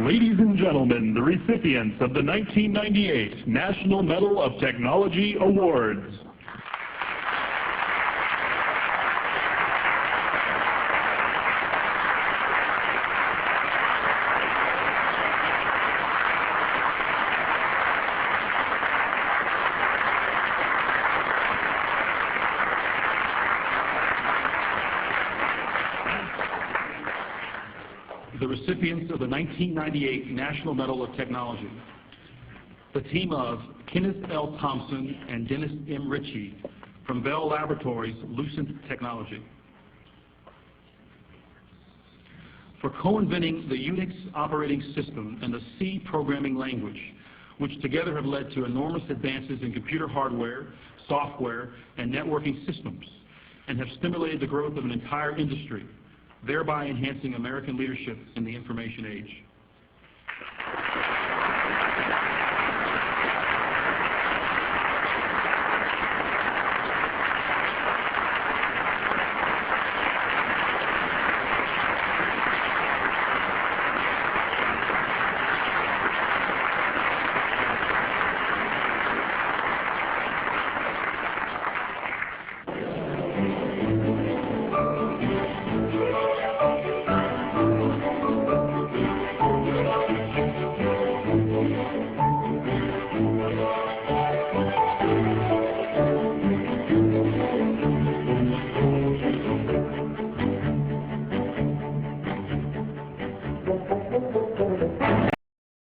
Ladies and gentlemen, the recipients of the 1998 National Medal of Technology Awards. The recipients of the 1998 National Medal of Technology, the team of Kenneth L. Thomson and Dennis M. Ritchie from Bell Laboratories Lucent Technology. For co-inventing the Unix operating system and the C programming language, which together have led to enormous advances in computer hardware, software, and networking systems, and have stimulated the growth of an entire industry, thereby enhancing American leadership in the information age.